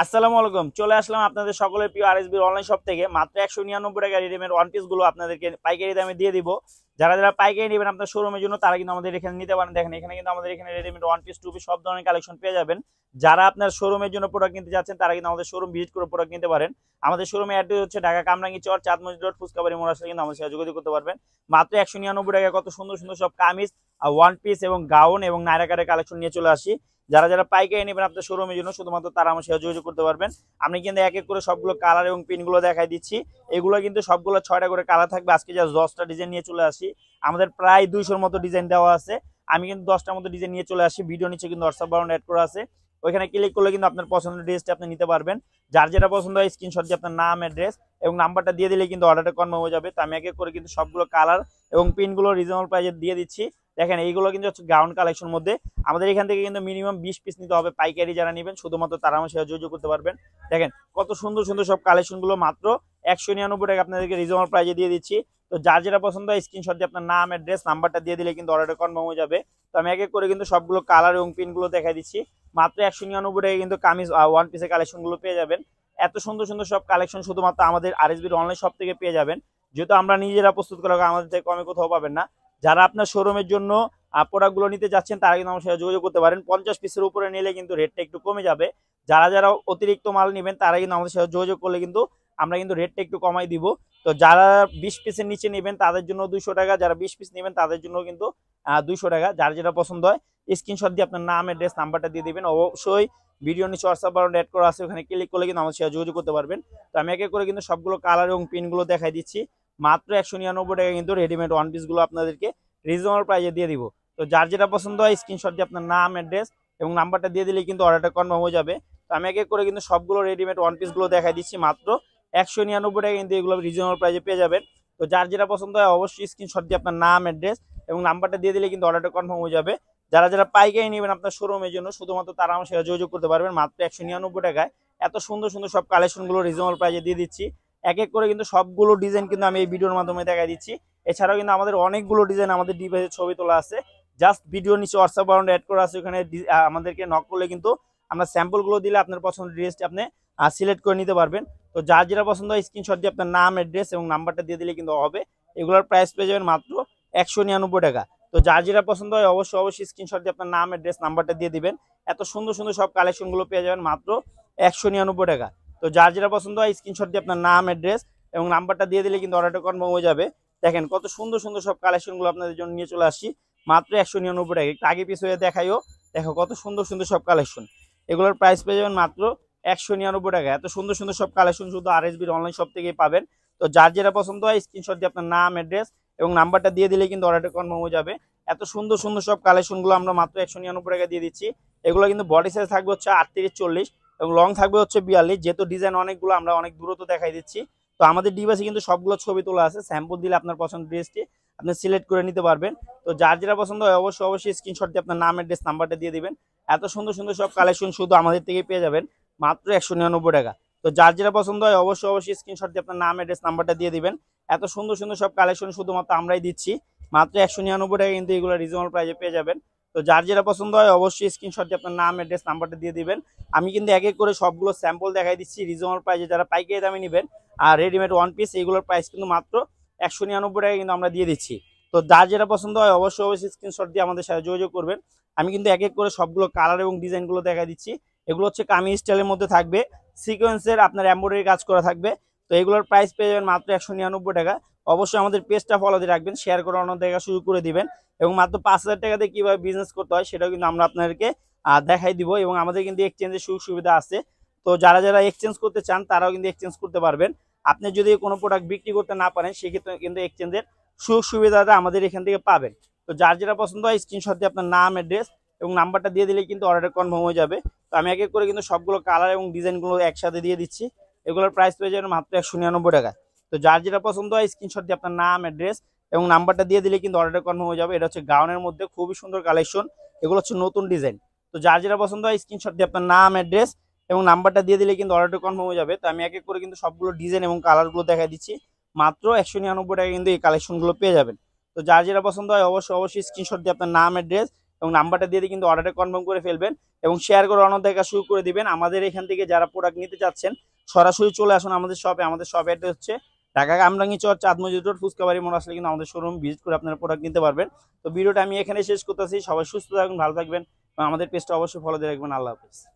আসসালামু আলাইকুম। চলে আসলাম আপনাদের সকলের প্রিয় আরএসবির অনলাইন শপ থেকে মাত্র 199 টাকা রেডিমেড ওয়ান পিস গুলো আপনাদেরকে পাইকারি দামে দিয়ে দিব। যারা যারা পাইকারি নেবেন আপনার শোরুমের জন্য তারা কিন্তু আমাদের এখানে নিতে পারেন। দেখেন এখানে কিন্তু আমাদের এখানে readymade one piece two piece সব ধরনের কালেকশন পেয়ে যাবেন। যারা আপনার শোরুমের জন্য প্রোডাক্ট কিনতে যাচ্ছেন তারা কিন্তু আমাদের শোরুম ভিজিট করে প্রোডাক্ট নিতে পারেন। আমাদের শোরুমে অ্যাড্রেস হচ্ছে ঢাকা কামরাঙ্গি চর চাঁদ মসজিদ রোড ফুচকাবাড়ি মোড়, আসলে কিন্তু আমাদের সাথে যোগাযোগ করতে পারবেন। মাত্র 199 টাকা কত সুন্দর সুন্দর সব কামিজ, ওয়ান পিস এবং গাউন এবং নায়রাকারের কালেকশন নিয়ে চলে আসি। যারা যারা পাইকারি নেবেন আপনার শোরুমের জন্য শুধুমাত্র তারা আমার সাথে যোগাযোগ করতে পারবেন। আমি কিন্তু এক এক করে সবগুলো কালার এবং পিনগুলো দেখাই দিচ্ছি। এগুলো কিন্তু সবগুলো 6টা করে কালার থাকবে। আজকে যা 10টা ডিজাইন নিয়ে চলে আসি। আমাদের প্রায় 200-র মতো ডিজাইন দেওয়া আছে। আমি কিন্তু 10টার মতো ডিজাইন নিয়ে চলে আসি। ভিডিও নিচে কিন্তু হোয়াটসঅ্যাপ বাটন অ্যাড করা আছে, ওইখানে ক্লিক করলে কিন্তু আপনার পছন্দের ড্রেসটা আপনি নিতে পারবেন। যার যেটা পছন্দ হয় স্ক্রিনশট দিয়ে আপনার নাম, অ্যাড্রেস এবং নাম্বারটা দিয়ে দিলে কিন্তু অর্ডারটা কনফার্ম হয়ে যাবে। তো আমি এক এক করে কিন্তু সবগুলো কালার এবং পিনগুলো রিজনেবল প্রাইসে দিয়ে দিচ্ছি। দেখেন এইগুলো কিন্তু হচ্ছে গাউন কালেকশন মধ্যে। আমাদের এখান থেকে কিন্তু মিনিমাম 20 পিস নিতে হবে। পাইকারি যারা নেবেন শুধুমাত্র তারা আমার সাথে যোগাযোগ করতে পারবেন। দেখেন কত সুন্দর সুন্দর সব কালেকশন গুলো মাত্র 199 টাকা আপনাদেরকে রিজনেবল প্রাইসে দিয়ে দিচ্ছি। তো যার যেটা পছন্দ হয় স্ক্রিনশট দিয়ে আপনার নাম, অ্যাড্রেস, নাম্বারটা দিয়ে দিলে কিন্তু অর্ডারটা কনফার্ম হয়ে যাবে। তো আমি এক এক করে কিন্তু সবগুলো কালার এবং পিনগুলো দেখাই দিচ্ছি। মাত্র 199 টাকা কিন্তু কামিজ ওয়ান পিসের কালেকশন গুলো পেয়ে যাবেন। এত সুন্দর সুন্দর সব কালেকশন শুধুমাত্র আমাদের আরএসবির অনলাইন শপ থেকে পেয়ে যাবেন। যেহেতু আমরা নিজেরা প্রস্তুত করা, আমাদের থেকে কমে কোথাও পাবেন না। যারা আপনার শোরুমের জন্য প্রোডাক্টগুলো নিতে যাচ্ছেন তারা কিন্তু আমার সাথে যোগাযোগ করতে পারেন। 50 পিসের উপরে নিলে কিন্তু রেটটা একটু কমে যাবে। যারা যারা অতিরিক্ত মাল নেবেন তারা কিন্তু আমাদের সাথে যোগাযোগ করলে কিন্তু আমরা কিন্তু রেটটা একটু কমাই দিব। তো যারা 20 পিসের নিচে নেবেন তাদের জন্য 200 টাকা, যারা 20 পিস নেবেন তাদের জন্য কিন্তু 200 টাকা। যার যেটা পছন্দ হয় স্ক্রিনশট দিয়ে আপনার নাম, অ্যাড্রেস, নাম্বারটা দিয়ে দিবেন। অবশ্যই ভিডিও নিচে হোয়াটসঅ্যাপ বাটন অ্যাড করা আছে, ওখানে ক্লিক করলে কিন্তু আমাদের সাথে যোগাযোগ করতে পারবেন। তো আমি এক এক করে কিন্তু সবগুলো কালার এবং পিনগুলো দেখাই দিচ্ছি। মাত্র 199 টাকা কিন্তু রেডিমেড ওয়ান পিস গুলো আপনাদেরকে রিজনেবল প্রাইসে দিয়ে দিব। তো যার যেটা পছন্দ হয় স্ক্রিনশট দিয়ে আপনার নাম, অ্যাড্রেস এবং নাম্বারটা দিয়ে দিলে কিন্তু অর্ডারটা কনফার্ম হয়ে যাবে। তো আমি এক এক করে কিন্তু সবগুলো রেডিমেড ওয়ান পিস গুলো দেখাই দিচ্ছি। মাত্র 199 টাকা কিন্তু এগুলো রিজনেবল প্রাইসে পেয়ে যাবেন। তো যার যেটা পছন্দ হয় অবশ্যই স্ক্রিনশট দিয়ে আপনার নাম, অ্যাড্রেস এবং নাম্বারটা দিয়ে দিলে কিন্তু অর্ডারটা কনফার্ম হয়ে যাবে। যারা যারা পাইকারি নেবেন আপনার শোরুমের জন্য শুধুমাত্র তারা আমার সাথে যোগাযোগ করতে পারবেন। মাত্র 199 টাকায় এত সুন্দর সুন্দর সব কালেকশন গুলো রিজনেবল প্রাইসে দিয়ে দিচ্ছি। এক এক করে কিন্তু সবগুলো ডিজাইন কিন্তু আমি এই ভিডিওর মাধ্যমে দেখাই দিচ্ছি। এছাড়াও কিন্তু আমাদের অনেকগুলো ডিজাইন আমাদের ডিভাইসে ছবি তোলা আছে। জাস্ট ভিডিও নিচে হোয়াটসঅ্যাপ বাটন অ্যাড করা আছে, ওখানে আমাদেরকে নক করলে কিন্তু আমরা স্যাম্পল গুলো দিলে আপনার পছন্দের ড্রেসটি আপনি সিলেক্ট করে নিতে পারবেন। তো যার যেটা পছন্দ হয় স্ক্রিনশট দিয়ে আপনার নাম, অ্যাড্রেস এবং নাম্বারটা দিয়ে দিলে কিন্তু হবে। এগুলোর প্রাইস পেয়ে যাবেন মাত্র 199 টাকা। তো যার যেটা পছন্দ হয় অবশ্যই স্ক্রিনশট দিয়ে আপনার নাম, অ্যাড্রেস, নাম্বারটা দিয়ে দিবেন। এত সুন্দর সুন্দর সব কালেকশন গুলো পেয়ে যাবেন মাত্র 199 টাকা। তো যার যেটা পছন্দ হয় স্ক্রিনশট দিয়ে আপনার নাম, অ্যাড্রেস এবং নাম্বারটা দিয়ে দিলে কিন্তু অর্ডারটা কনফার্ম হয়ে যাবে। দেখেন কত সুন্দর সুন্দর সব কালেকশন গুলো আপনাদের জন্য নিয়ে চলে আসছি মাত্র 199 টাকা। একটু আগে পিছু হয়ে দেখাইও, দেখো কত সুন্দর সুন্দর সব কালেকশন। এগুলোর প্রাইস পেয়ে যাবেন মাত্র 199 টাকা। এত সুন্দর সুন্দর সব কালেকশন শুধু আরএসবির অনলাইন শপ থেকেই পাবেন। তো যার যেটা পছন্দ হয় স্ক্রিনশট দিয়ে আপনার নাম, অ্যাড্রেস এবং নাম্বারটা দিয়ে দিলে কিন্তু অর্ডারটা কনফার্ম হয়ে যাবে। এত সুন্দর সুন্দর সব কালেকশন গুলো আমরা মাত্র 199 টাকা দিয়ে দিচ্ছি। এগুলো কিন্তু বডি সাইজ থাকবে হচ্ছে 38-40 এবং লং থাকবে হচ্ছে 42। যেহেতু ডিজাইন অনেকগুলো আমরা অনেক দূরত্ব দেখাই দিচ্ছি। তো আমাদের ডিভাইসে কিন্তু সবগুলো ছবি তোলা আছে, স্যাম্পল দিলে আপনার পছন্দের ড্রেসটি আপনি সিলেক্ট করে নিতে পারবেন। তো যার যেটা পছন্দ হয় অবশ্যই স্ক্রিনশট দিয়ে আপনার নাম, অ্যাড্রেস, নাম্বারটা দিয়ে দিবেন। এত সুন্দর সুন্দর সব কালেকশন শুধু আমাদের থেকে পেয়ে যাবেন মাত্র 199 টাকা। তো যার যেটা পছন্দ হয় অবশ্যই স্ক্রিনশট দিয়ে আপনার নাম, অ্যাড্রেস, নাম্বারটা দিয়ে দিবেন। এত সুন্দর সুন্দর সব কালেকশন শুধুমাত্র আমরাই দিচ্ছি মাত্র 199 টাকা কিন্তু এগুলো রিজনেবল প্রাইসে পেয়ে যাবেন। তো যার যেটা পছন্দ হয় অবশ্যই স্ক্রিনশট দিয়ে আপনার নাম, অ্যাড্রেস, নাম্বারটা দিয়ে দিবেন। আমি কিন্তু এক এক করে সবগুলো স্যাম্পল দেখাই দিচ্ছি রিজনেবল প্রাইসে। যারা পাইকারি দামে নেবেন আর রেডিমেড ওয়ান পিস এগুলোর প্রাইস কিন্তু মাত্র 199 টাকা কিন্তু আমরা দিয়ে দিচ্ছি। তো যার যেটা পছন্দ হয় অবশ্যই স্ক্রিনশট দিয়ে আমাদের সাথে যোগাযোগ করবেন। আমি কিন্তু এক এক করে সবগুলো কালার এবং ডিজাইনগুলো দেখা দিচ্ছি। এগুলো হচ্ছে কামিজ স্টাইলের মধ্যে থাকবে, সিকোয়েন্সের আপনার এমব্রয়ডারি কাজ করা থাকবে। তো এগুলোর প্রাইস পেয়ে যাবেন মাত্র 199 টাকা। অবশ্যই আমাদের পেজটা ফলো দিয়ে রাখবেন, শেয়ার করে অন্য দেখা শুরু করে দিবেন এবং মাত্র 5000 টাকাতে কিভাবে বিজনেস করতে হয় সেটাও কিন্তু আমরা আপনাদেরকে দেখাই দিব। এবং আমাদের কিন্তু এক্সচেঞ্জের সুযোগ সুবিধা আছে। তো যারা যারা এক্সচেঞ্জ করতে চান তারাও কিন্তু এক্সচেঞ্জ করতে পারবেন। আপনি যদি কোনো প্রোডাক্ট বিক্রি করতে না পারেন সেক্ষেত্রে কিন্তু এক্সচেঞ্জের সুযোগ সুবিধাটা আমাদের এখান থেকে পাবেন। তো যার যেটা পছন্দ হয় স্ক্রিনশট দিয়ে আপনার নাম, অ্যাড্রেস এবং নাম্বারটা দিয়ে দিলে কিন্তু অর্ডার কনফার্ম হয়ে যাবে। তো আমি এক এক করে কিন্তু সবগুলো কালার এবং ডিজাইনগুলো একসাথে দিয়ে দিচ্ছি। এগুলোর প্রাইস পেয়ে যাবেন মাত্র 199 টাকা। তো যার যেটা পছন্দ হয় স্ক্রিনশট দিয়ে আপনার নাম, অ্যাড্রেস এবং নাম্বারটা দিয়ে দিলে কিন্তু অর্ডার কনফার্ম হয়ে যাবে। এটা হচ্ছে গাউনের মধ্যে খুবই সুন্দর কালেকশন, এগুলো হচ্ছে নতুন ডিজাইন। তো যার যেটা পছন্দ হয় স্ক্রিনশট দিয়ে আপনার নাম, অ্যাড্রেস এবং নাম্বারটা দিয়ে দিলে কিন্তু অর্ডারটা কনফার্ম হয়ে যাবে। তো আমি এক এক করে কিন্তু সবগুলো ডিজাইন এবং কালারগুলো দেখা দিচ্ছি মাত্র 199 টাকা কিন্তু এই কালেকশনগুলো পেয়ে যাবেন। তো যার যেটা পছন্দ হয় অবশ্যই স্ক্রিনশট দিয়ে আপনার নাম, অ্যাড্রেস এবং নাম্বারটা দিয়ে কিন্তু অর্ডারটা কনফার্ম করে ফেলবেন এবং শেয়ার করে অন্য দেখা শুরু করে দিবেন। আমাদের এখান থেকে যারা প্রোডাক্ট নিতে চাচ্ছেন সরাসরি চলে আসুন আমাদের শপে। আমাদের শপ অ্যাড্রেস হচ্ছে ঢাকা কামরাঙ্গী চর চাঁদ মসজিদ রোড ফুচকাবাড়ি মোড় আসলে কিন্তু আমাদের শোরুম ভিজিট করে আপনারা প্রোডাক্ট নিতে পারবেন। তো ভিডিওটা আমি এখানে শেষ করতেছি। সবাই সুস্থ থাকবেন, ভালো থাকবেন এবং আমাদের পেজটা অবশ্যই ফলো দিয়ে রাখবেন। আল্লাহ হাফেজ।